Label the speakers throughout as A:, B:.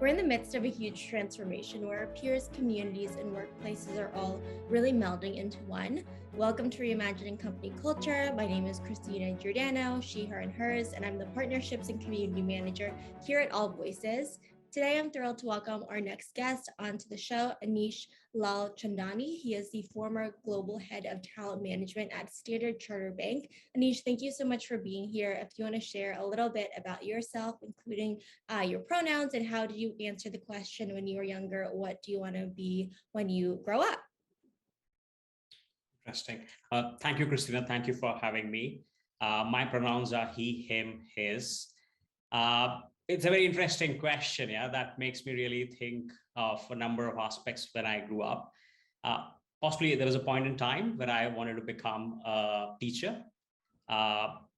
A: We're in the midst of a huge transformation where our peers, communities, and workplaces are all really melding into one. Welcome to Reimagining Company Culture. My name is Christina Giordano, she, her, and hers, and I'm the Partnerships and Community Manager here at AllVoices. Today, I'm thrilled to welcome our next guest onto the show, Anish Lalchandani. He is the former Global Head of Talent Management at Standard Chartered Bank. Anish, thank you so much for being here. If you want to share a little bit about yourself, including your pronouns and how did you answer the question when you were younger, what do you want to be when you grow up?
B: Interesting. Thank you, Christina. Thank you for having me. My pronouns are he, him, his. It's a very interesting question, that makes me really think of a number of aspects when I grew up. Possibly there was a point in time when I wanted to become a teacher.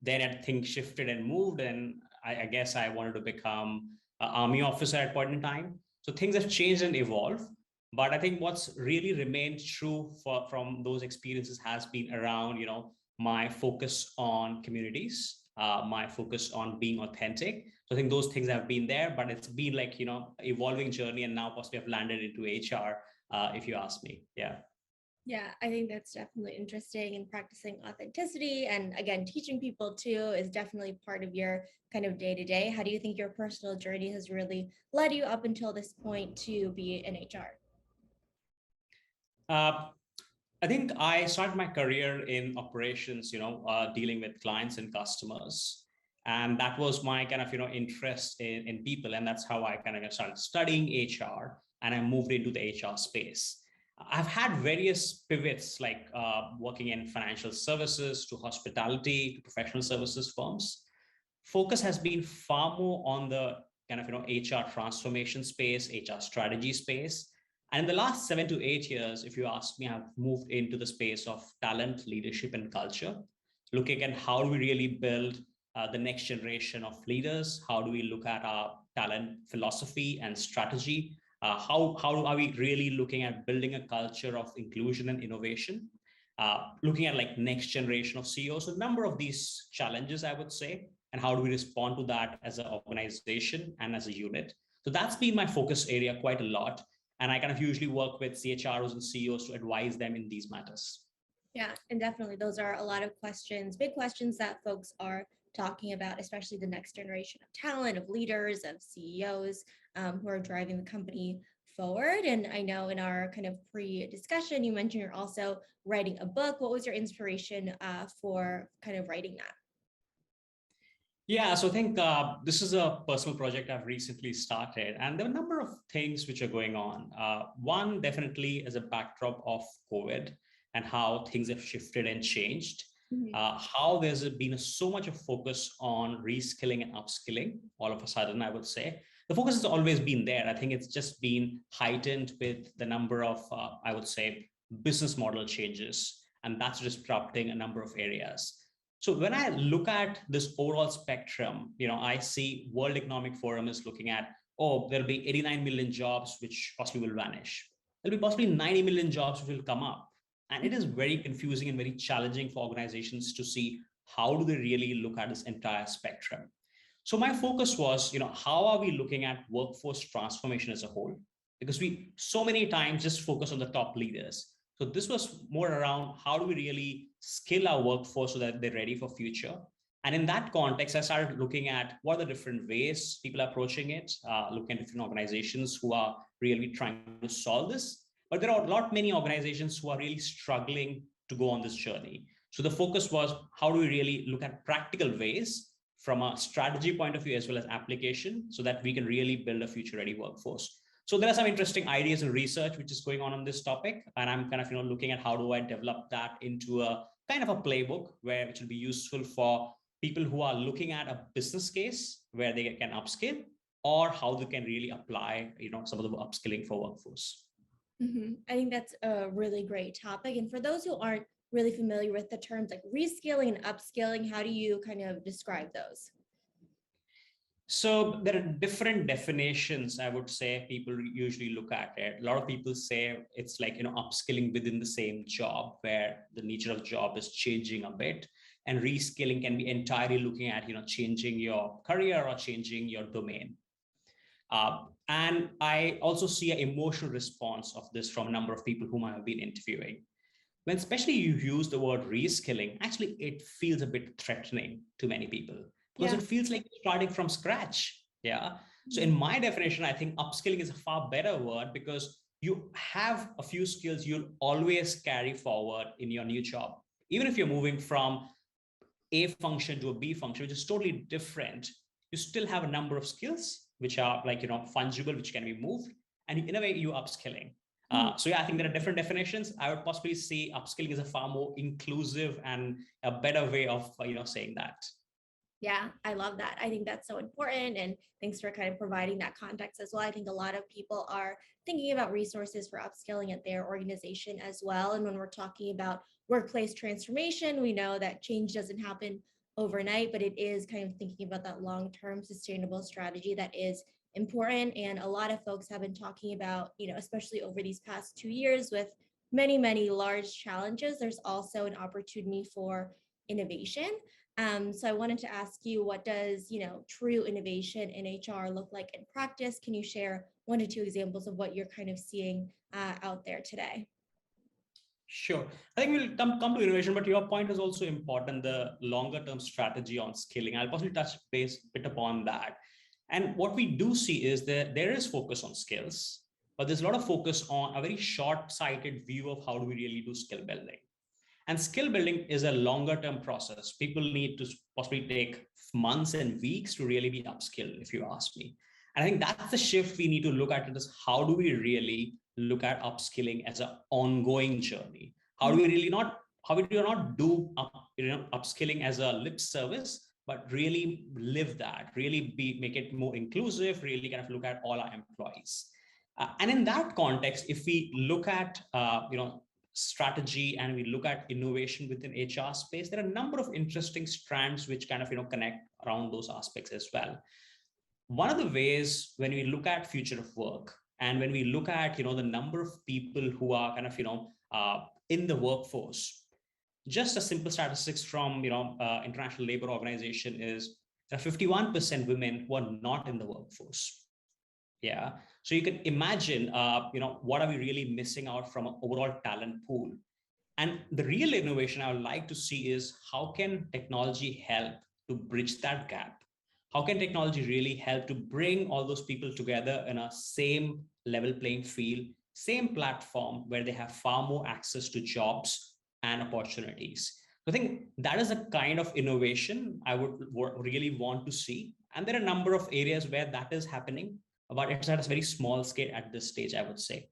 B: Then things shifted and moved, and I guess I wanted to become an army officer at a point in time. So things have changed and evolved. But I think what's really remained true from those experiences has been around, my focus on communities, my focus on being authentic. So I think those things have been there, but it's been like, evolving journey, and now possibly have landed into HR, if you ask me.
A: Yeah, I think that's definitely interesting, and practicing authenticity and again, teaching people too is definitely part of your kind of day-to-day. How do you think your personal journey has really led you up until this point to be in HR?
B: I think I started my career in operations, dealing with clients and customers. And that was my kind of, interest in people. And that's how I kind of started studying HR, and I moved into the HR space. I've had various pivots, like working in financial services to hospitality to professional services firms. Focus has been far more on the kind of, HR transformation space, HR strategy space. And in the last 7 to 8 years, if you ask me, I've moved into the space of talent, leadership, and culture, looking at how do we really build the next generation of leaders? How do we look at our talent philosophy and strategy? How are we really looking at building a culture of inclusion and innovation? Looking at like next generation of CEOs, so a number of these challenges, I would say, and how do we respond to that as an organization and as a unit? So that's been my focus area quite a lot. And I kind of usually work with CHROs and CEOs to advise them in these matters.
A: Yeah, and definitely those are a lot of questions, big questions that folks are talking about, especially the next generation of talent, of leaders, of CEOs who are driving the company forward. And I know in our kind of pre-discussion, you mentioned you're also writing a book. What was your inspiration for kind of writing that?
B: Yeah, so I think this is a personal project I've recently started, and there are a number of things which are going on. One, definitely as a backdrop of COVID and how things have shifted and changed, how there's been so much of focus on reskilling and upskilling all of a sudden, I would say. The focus has always been there. I think it's just been heightened with the number of, I would say, business model changes, and that's disrupting a number of areas. So when I look at this overall spectrum, I see World Economic Forum is looking at, there'll be 89 million jobs which possibly will vanish. There'll be possibly 90 million jobs which will come up. And it is very confusing and very challenging for organizations to see how do they really look at this entire spectrum. So my focus was, how are we looking at workforce transformation as a whole? Because we so many times just focus on the top leaders. So this was more around how do we really skill our workforce so that they're ready for future. And in that context, I started looking at what are the different ways people are approaching it, looking at different organizations who are really trying to solve this. But there are many organizations who are really struggling to go on this journey. So the focus was how do we really look at practical ways from a strategy point of view as well as application so that we can really build a future ready workforce. So there are some interesting ideas and research which is going on this topic, and I'm kind of looking at how do I develop that into a kind of a playbook which will be useful for people who are looking at a business case where they can upskill, or how they can really apply some of the upskilling for workforce.
A: I think that's a really great topic. And for those who aren't really familiar with the terms like reskilling and upskilling, how do you kind of describe those?
B: So there are different definitions, I would say, people usually look at it. A lot of people say it's like, upskilling within the same job where the nature of job is changing a bit. And reskilling can be entirely looking at, changing your career or changing your domain. And I also see an emotional response of this from a number of people whom I have been interviewing. When especially you use the word reskilling, actually it feels a bit threatening to many people because
A: Yeah.
B: it feels like starting from scratch. Yeah. So in
A: Mhm.
B: my definition, I think upskilling is a far better word because you have a few skills you'll always carry forward in your new job. Even if you're moving from a function to a B function, which is totally different, you still have a number of skills which are like, fungible, which can be moved. And in a way, you're upskilling.
A: Mhm.
B: So yeah, I think there are different definitions. I would possibly say upskilling is a far more inclusive and a better way of, saying that.
A: Yeah, I love that. I think that's so important. And thanks for kind of providing that context as well. I think a lot of people are thinking about resources for upskilling at their organization as well. And when we're talking about workplace transformation, we know that change doesn't happen overnight, but it is kind of thinking about that long term sustainable strategy that is important. And a lot of folks have been talking about, especially over these past 2 years with many, many large challenges, there's also an opportunity for innovation. So I wanted to ask you, what does, true innovation in HR look like in practice? Can you share 1 to 2 examples of what you're kind of seeing out there today?
B: Sure. I think we'll come to innovation, but your point is also important, the longer term strategy on skilling. I'll possibly touch base a bit upon that. And what we do see is that there is focus on skills, but there's a lot of focus on a very short-sighted view of how do we really do skill building. And skill building is a longer term process. People need to possibly take months and weeks to really be upskilled, if you ask me. And I think that's the shift we need to look at it is how do we really look at upskilling as an ongoing journey? How do we really not, how we do not do upskilling as a lip service, but really live that, really make it more inclusive, really kind of look at all our employees. And in that context, if we look at strategy and we look at innovation within HR space, there are a number of interesting strands which kind of connect around those aspects as well. One of the ways when we look at future of work and when we look at the number of people who are kind of in the workforce, just a simple statistics from International Labor Organization is there are 51% women who are not in the workforce. Yeah. So you can imagine, what are we really missing out from an overall talent pool? And the real innovation I would like to see is how can technology help to bridge that gap? How can technology really help to bring all those people together in a same level playing field, same platform where they have far more access to jobs and opportunities? So I think that is a kind of innovation I would really want to see. And there are a number of areas where that is happening, but it's at a very small scale at this stage, I would say.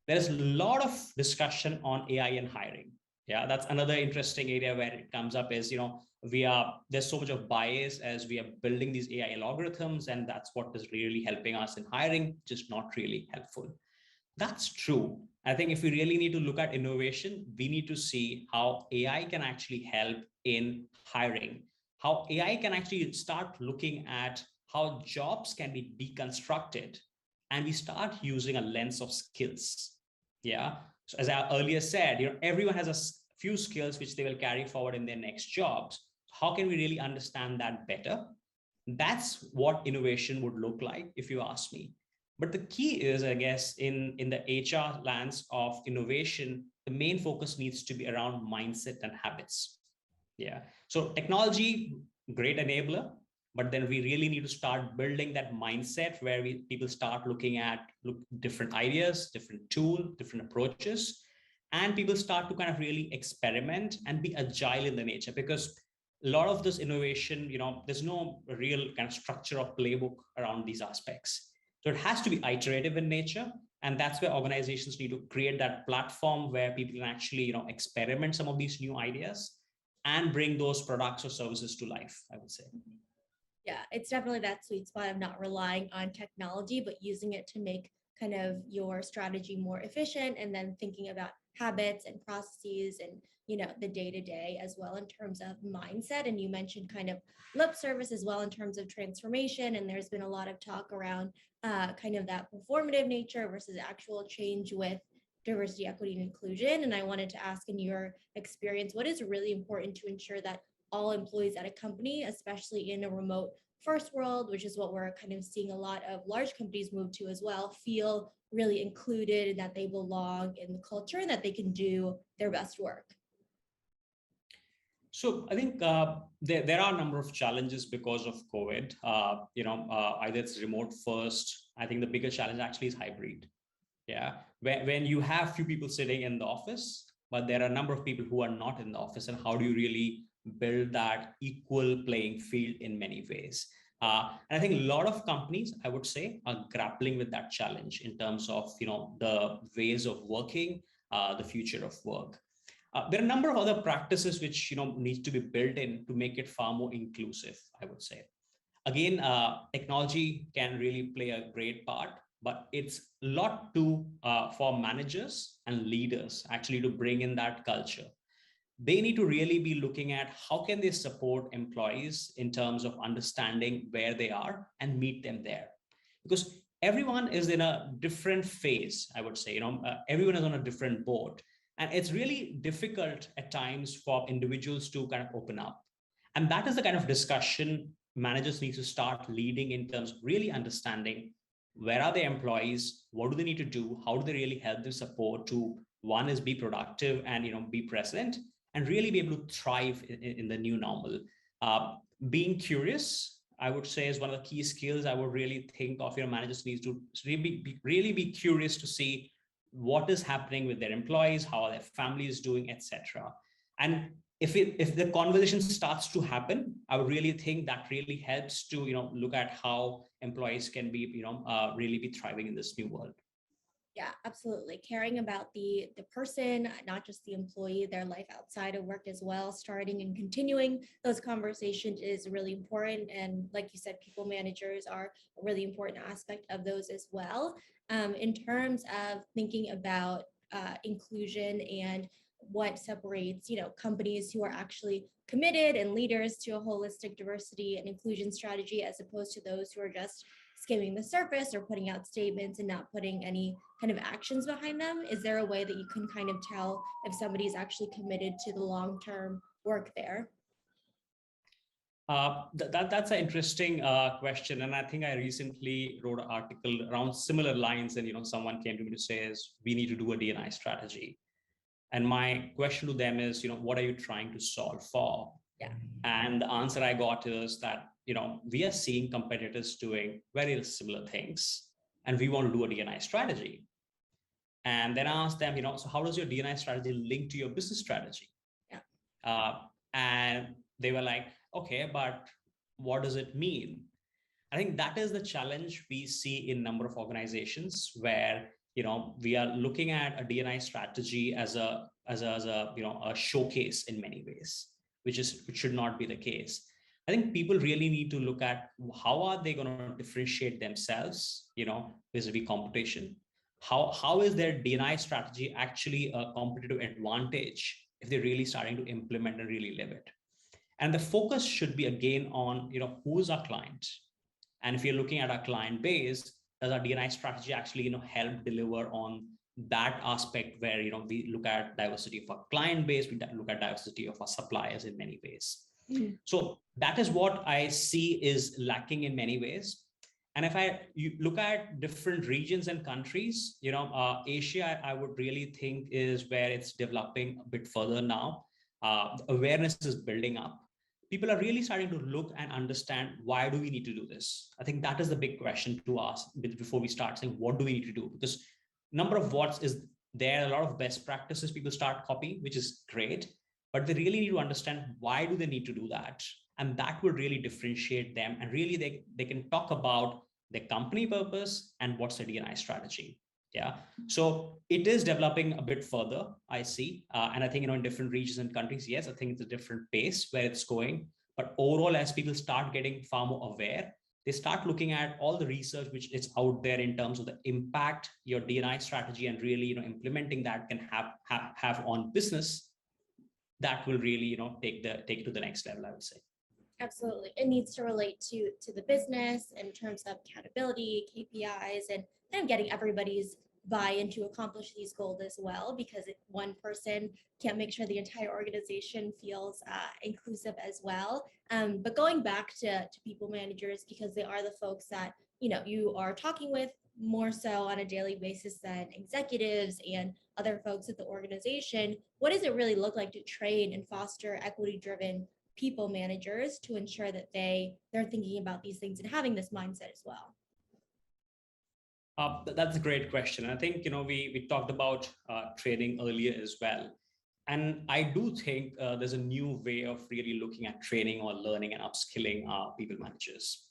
B: There's a lot of discussion on AI and hiring. Yeah, that's another interesting area where it comes up is, there's so much of bias as we are building these AI algorithms, and that's what is really helping us in hiring, just not really helpful. That's true. I think if we really need to look at innovation, we need to see how AI can actually help in hiring, how AI can actually start looking at how jobs can be deconstructed, and we start using a lens of skills. Yeah. So as I earlier said, everyone has a few skills which they will carry forward in their next jobs. How can we really understand that better? That's what innovation would look like, if you ask me. But the key is, I guess, in the HR lands of innovation, the main focus needs to be around mindset and habits. Yeah. So technology, great enabler, but then we really need to start building that mindset where people start looking at different ideas, different tool, different approaches, and people start to kind of really experiment and be agile in the nature, because a lot of this innovation, there's no real kind of structure or playbook around these aspects. So it has to be iterative in nature. And that's where organizations need to create that platform where people can actually, experiment some of these new ideas and bring those products or services to life, I would say.
A: Yeah, it's definitely that sweet spot of not relying on technology, but using it to make kind of your strategy more efficient, and then thinking about habits and processes and the day to day as well in terms of mindset. And you mentioned kind of lip service as well in terms of transformation. And there's been a lot of talk around kind of that performative nature versus actual change with diversity, equity, and inclusion. And I wanted to ask, in your experience, what is really important to ensure that all employees at a company, especially in a remote first world, which is what we're kind of seeing a lot of large companies move to as well, feel really included and that they belong in the culture and that they can do their best work?
B: So I think there are a number of challenges because of COVID. Either it's remote first. I think the bigger challenge actually is hybrid. Yeah, when you have few people sitting in the office, but there are a number of people who are not in the office, and how do you really build that equal playing field in many ways? And I think a lot of companies, I would say, are grappling with that challenge in terms of the ways of working, the future of work. There are a number of other practices which need to be built in to make it far more inclusive, I would say. Again, technology can really play a great part, but it's a lot to for managers and leaders actually to bring in that culture. They need to really be looking at how can they support employees in terms of understanding where they are and meet them there, because everyone is in a different phase, I would say. Everyone is on a different boat, and it's really difficult at times for individuals to kind of open up. And that is the kind of discussion managers need to start leading in terms of really understanding where are their employees, what do they need to do, how do they really help them support to, one is be productive and be present and really be able to thrive in the new normal. Being curious, I would say, is one of the key skills I would really think of. Managers need to really be curious to see what is happening with their employees, how are their families doing, etc. And if the conversation starts to happen, I would really think that really helps to look at how employees can be really be thriving in this new world.
A: Yeah, absolutely. Caring about the person, not just the employee, their life outside of work as well. Starting and continuing those conversations is really important. And like you said, people managers are a really important aspect of those as well. In terms of thinking about inclusion and what separates, companies who are actually committed and leaders to a holistic diversity and inclusion strategy, as opposed to those who are just skimming the surface or putting out statements and not putting any kind of actions behind them? Is there a way that you can kind of tell if somebody is actually committed to the long-term work there?
B: That's an interesting question, and I think I recently wrote an article around similar lines, and someone came to me to say is we need to do a D&I strategy, and my question to them is what are you trying to solve for?
A: Yeah.
B: And the answer I got is that we are seeing competitors doing very similar things, and we want to do a D&I strategy. And then I asked them, so how does your D&I strategy link to your business strategy?
A: Yeah.
B: And they were like, okay, but what does it mean? I think that is the challenge we see in a number of organizations where we are looking at a D&I strategy as a showcase in many ways, which should not be the case. I think people really need to look at how are they going to differentiate themselves, vis-a-vis competition. How is their D&I strategy actually a competitive advantage if they're really starting to implement and really live it? And the focus should be again on who's our client, and if you're looking at our client base, does our D&I strategy actually help deliver on that aspect where we look at diversity of our client base, we look at diversity of our suppliers in many ways. Mm-hmm. So that is what I see is lacking in many ways. And if you look at different regions and countries, Asia, I would really think is where it's developing a bit further now. Awareness is building up. People are really starting to look and understand, why do we need to do this? I think that is the big question to ask before we start saying, what do we need to do? Because number of what's is there, a lot of best practices people start copying, which is great, but they really need to understand why do they need to do that? And that will really differentiate them. And really they can talk about the company purpose and what's the D&I strategy. Yeah. So it is developing a bit further, I see. And I think, in different regions and countries, yes, I think it's a different pace where it's going. But overall, as people start getting far more aware, they start looking at all the research which is out there in terms of the impact your D&I strategy and really, implementing that can have on business. That will really, take it to the next level, I would say.
A: Absolutely. It needs to relate to the business in terms of accountability, KPIs, and getting everybody's buy-in to accomplish these goals as well, because one person can't make sure the entire organization feels inclusive as well. But going back to people managers, because they are the folks that you are talking with more so on a daily basis than executives and other folks at the organization, what does it really look like to train and foster equity-driven people managers to ensure that they're thinking about these things and having this mindset as well?
B: That's a great question. I think we talked about training earlier as well, and I do think there's a new way of really looking at training or learning and upskilling people managers.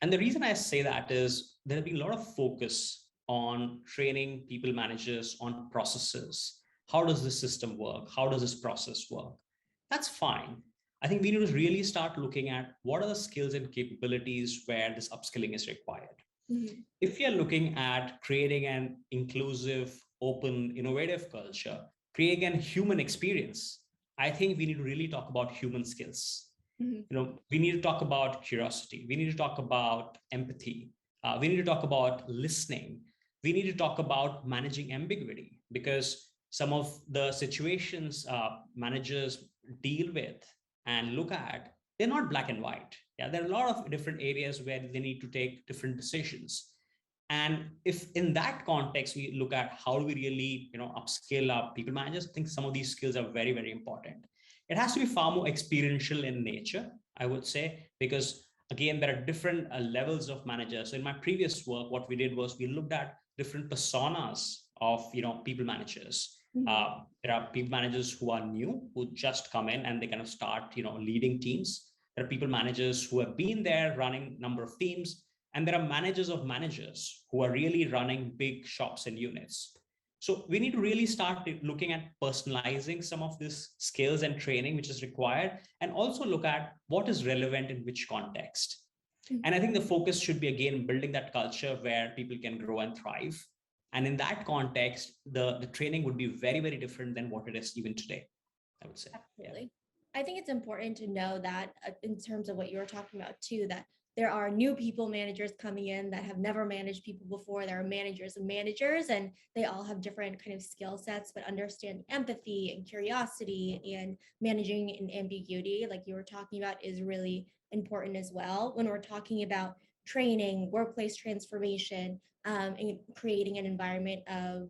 B: And the reason I say that is there have been a lot of focus on training people managers on processes. How does this system work? How does this process work? That's fine. I think we need to really start looking at what are the skills and capabilities where this upskilling is required. Mm-hmm. If you're looking at creating an inclusive, open, innovative culture, creating a human experience, I think we need to really talk about human skills. Mm-hmm. We need to talk about curiosity. We need to talk about empathy. We need to talk about listening. We need to talk about managing ambiguity, because some of the situations managers deal with and look at, they're not black and white. Yeah, there are a lot of different areas where they need to take different decisions. And if in that context, we look at how do we really, upskill our people managers, I think some of these skills are very, very important. It has to be far more experiential in nature, I would say, because again, there are different levels of managers. So in my previous work, what we did was we looked at different personas of, people managers. Mm-hmm. There are people managers who are new, who just come in and they kind of start, leading teams. There are people managers who have been there running number of teams, and there are managers of managers who are really running big shops and units. So we need to really start looking at personalizing some of these skills and training which is required, and also look at what is relevant in which context. Mm-hmm. And I think the focus should be, again, building that culture where people can grow and thrive. And in that context, the training would be very, very different than what it is even today, I would say.
A: Absolutely. Yeah. I think it's important to know that in terms of what you were talking about too, that there are new people managers coming in that have never managed people before. There are managers of managers, and they all have different kind of skill sets, but understanding empathy and curiosity and managing an ambiguity, like you were talking about, is really important as well when we're talking about training, workplace transformation, and creating an environment of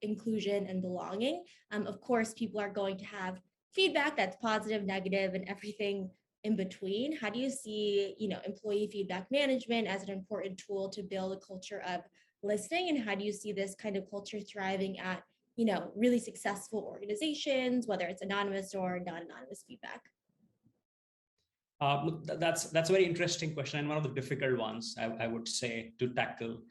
A: inclusion and belonging. Of course, people are going to have feedback that's positive, negative, and everything in between. How do you see, employee feedback management as an important tool to build a culture of listening? And how do you see this kind of culture thriving at, really successful organizations, whether it's anonymous or non-anonymous feedback?
B: Look, that's a very interesting question, and one of the difficult ones, I would say, to tackle,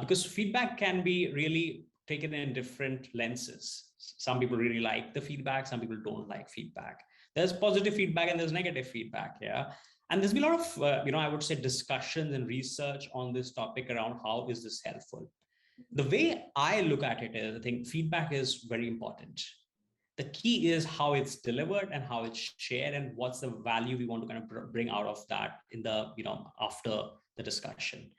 B: because feedback can be really taken in different lenses. Some people really like the feedback, some people don't like feedback. There's positive feedback and there's negative feedback. Yeah. And there's been a lot of, I would say, discussions and research on this topic around how is this helpful. The way I look at it is, I think feedback is very important. The key is how it's delivered and how it's shared, and what's the value we want to kind of bring out of that in the, after the discussion.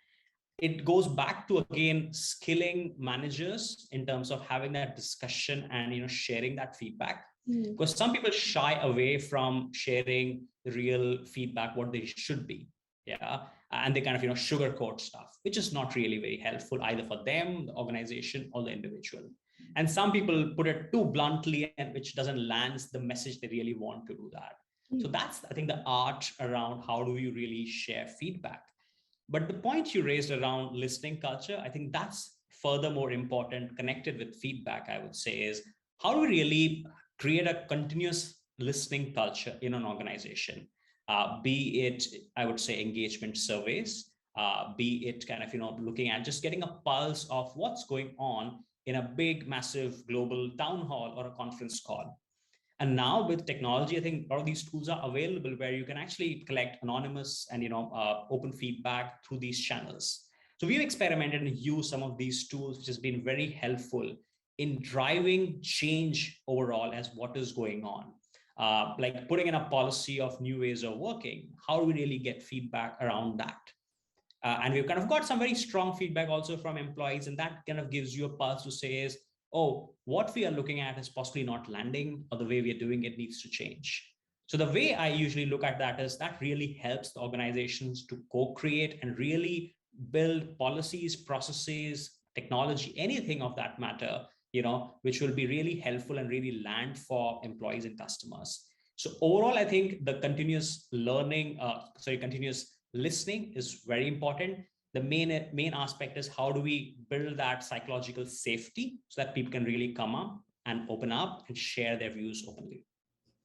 B: It goes back to, again, skilling managers in terms of having that discussion and sharing that feedback. Because some people shy away from sharing the real feedback, what they should be. Yeah. And they kind of sugarcoat stuff, which is not really very helpful either for them, the organization, or the individual. And some people put it too bluntly, and which doesn't land the message they really want to do that. So that's, I think, the art around how do you really share feedback. But the point you raised around listening culture, I think that's furthermore important, connected with feedback, I would say, is how do we really create a continuous listening culture in an organization? Be it, I would say, engagement surveys, be it kind of, looking at just getting a pulse of what's going on in a big, massive global town hall or a conference call. And now with technology, I think a lot of these tools are available where you can actually collect anonymous and open feedback through these channels. So we've experimented and used some of these tools, which has been very helpful in driving change overall as what is going on. Like putting in a policy of new ways of working. How do we really get feedback around that? And we've kind of got some very strong feedback also from employees, and that kind of gives you a pulse to say is, oh, what we are looking at is possibly not landing, or the way we are doing it needs to change. So the way I usually look at that is that really helps the organizations to co-create and really build policies, processes, technology, anything of that matter, which will be really helpful and really land for employees and customers. So overall, I think the continuous listening is very important. The main aspect is how do we build that psychological safety so that people can really come up and open up and share their views openly.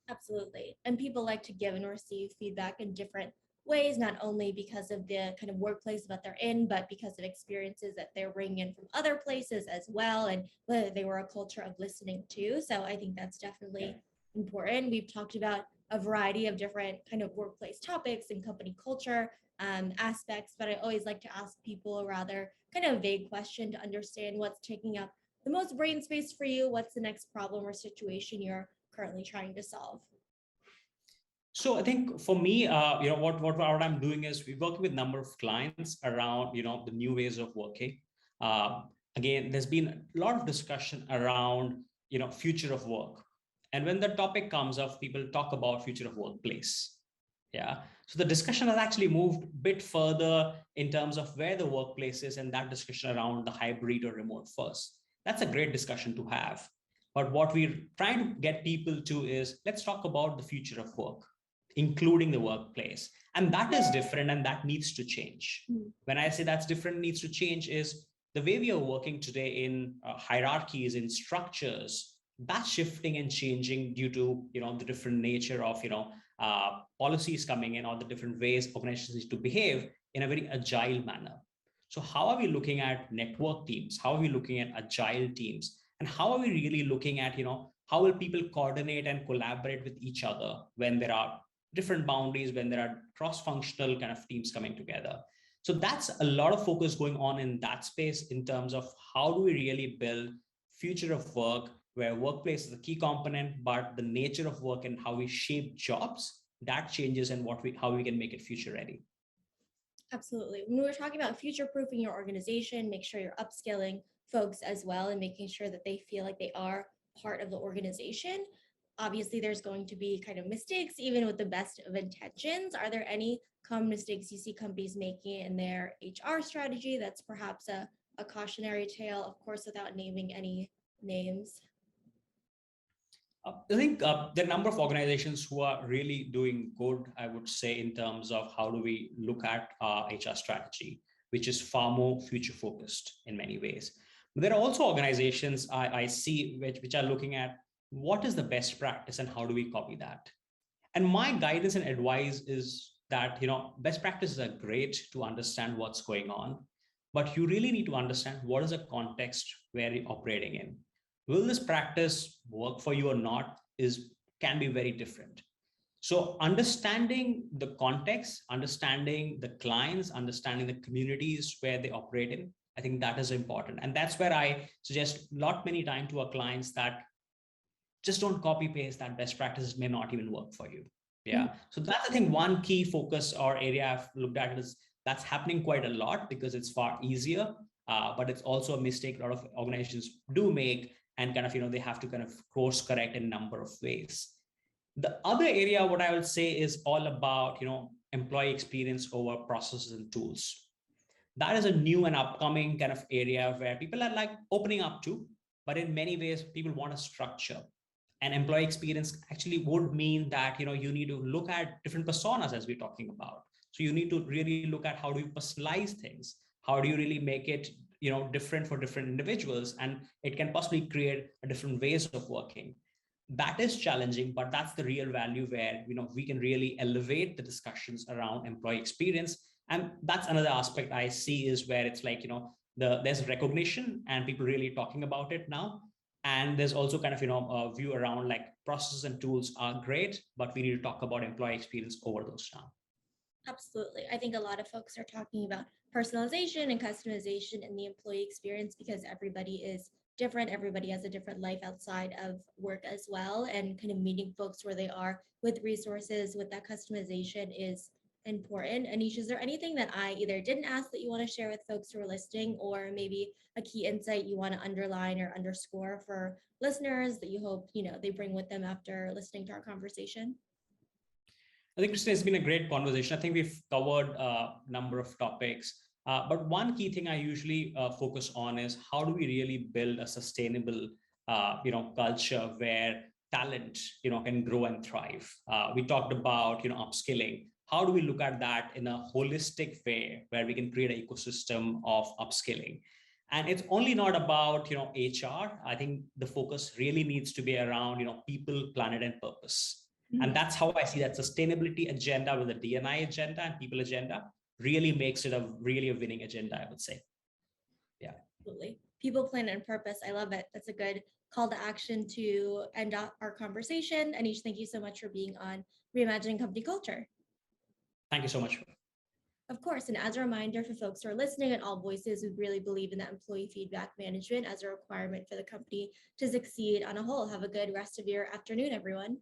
A: Absolutely. And people like to give and receive feedback in different ways, not only because of the kind of workplace that they're in, but because of experiences that they're bringing in from other places as well, and whether they were a culture of listening too. So I think that's definitely important. We've talked about a variety of different kind of workplace topics and company culture aspects, but I always like to ask people a rather kind of vague question to understand what's taking up the most brain space for you. What's the next problem or situation you're currently trying to solve?
B: So I think for me, what I'm doing is we're working with a number of clients around the new ways of working. Again, there's been a lot of discussion around future of work, and when the topic comes up, people talk about future of workplace. Yeah. So the discussion has actually moved a bit further in terms of where the workplace is, and that discussion around the hybrid or remote first. That's a great discussion to have. But what we're trying to get people to is let's talk about the future of work, including the workplace. And that is different and that needs to change. When I say that's different, needs to change is the way we are working today in hierarchies, in structures, that's shifting and changing due to the different nature of policies coming in, or the different ways organizations need to behave in a very agile manner. So how are we looking at network teams? How are we looking at agile teams? And how are we really looking at how will people coordinate and collaborate with each other when there are different boundaries, when there are cross-functional kind of teams coming together? So that's a lot of focus going on in that space in terms of how do we really build future of work where workplace is a key component, but the nature of work and how we shape jobs, that changes, and how we can make it future ready.
A: Absolutely. When we're talking about future proofing your organization, make sure you're upskilling folks as well and making sure that they feel like they are part of the organization. Obviously, there's going to be kind of mistakes, even with the best of intentions. Are there any common mistakes you see companies making in their HR strategy that's perhaps a cautionary tale, of course, without naming any names?
B: I think there are a number of organizations who are really doing good, I would say, in terms of how do we look at our HR strategy, which is far more future focused in many ways. But there are also organizations I see which are looking at what is the best practice and how do we copy that. And my guidance and advice is that best practices are great to understand what's going on, but you really need to understand what is the context where you're operating in. Will this practice work for you or not can be very different. So understanding the context, understanding the clients, understanding the communities where they operate in, I think that is important. And that's where I suggest not many times to our clients that just don't copy paste, that best practices may not even work for you. Yeah. So that's, I think, one key focus or area I've looked at is that's happening quite a lot because it's far easier, but it's also a mistake a lot of organizations do make, and kind of they have to kind of course correct in a number of ways. The other area, what I would say, is all about employee experience over processes and tools. That is a new and upcoming kind of area where people are like opening up to, but in many ways people want a structure. And employee experience actually would mean that you need to look at different personas, as we're talking about. So you need to really look at how do you personalize things, how do you really make it different for different individuals, and it can possibly create a different ways of working. That is challenging, but that's the real value where we can really elevate the discussions around employee experience. And that's another aspect I see is where it's like there's recognition and people really talking about it now. And there's also kind of a view around like processes and tools are great, but we need to talk about employee experience over those now.
A: Absolutely. I think a lot of folks are talking about personalization and customization in the employee experience because everybody is different. Everybody has a different life outside of work as well. And kind of meeting folks where they are with resources, with that customization is important. Anish, is there anything that I either didn't ask that you want to share with folks who are listening, or maybe a key insight you want to underline or underscore for listeners that you hope, they bring with them after listening to our conversation?
B: I think, Kristen, it's been a great conversation. I think we've covered a number of topics. But one key thing I usually focus on is how do we really build a sustainable, culture where talent, can grow and thrive. We talked about, upskilling. How do we look at that in a holistic way where we can create an ecosystem of upskilling? And it's only not about, HR. I think the focus really needs to be around, people, planet, and purpose. And that's how I see that sustainability agenda with the D&I agenda and people agenda really makes it a winning agenda, I would say. Yeah.
A: Absolutely. People, planet, and purpose. I love it. That's a good call to action to end up our conversation. Anish, thank you so much for being on Reimagining Company Culture.
B: Thank you so much.
A: Of course, and as a reminder for folks who are listening at AllVoices, we really believe in that employee feedback management as a requirement for the company to succeed on a whole. Have a good rest of your afternoon, everyone.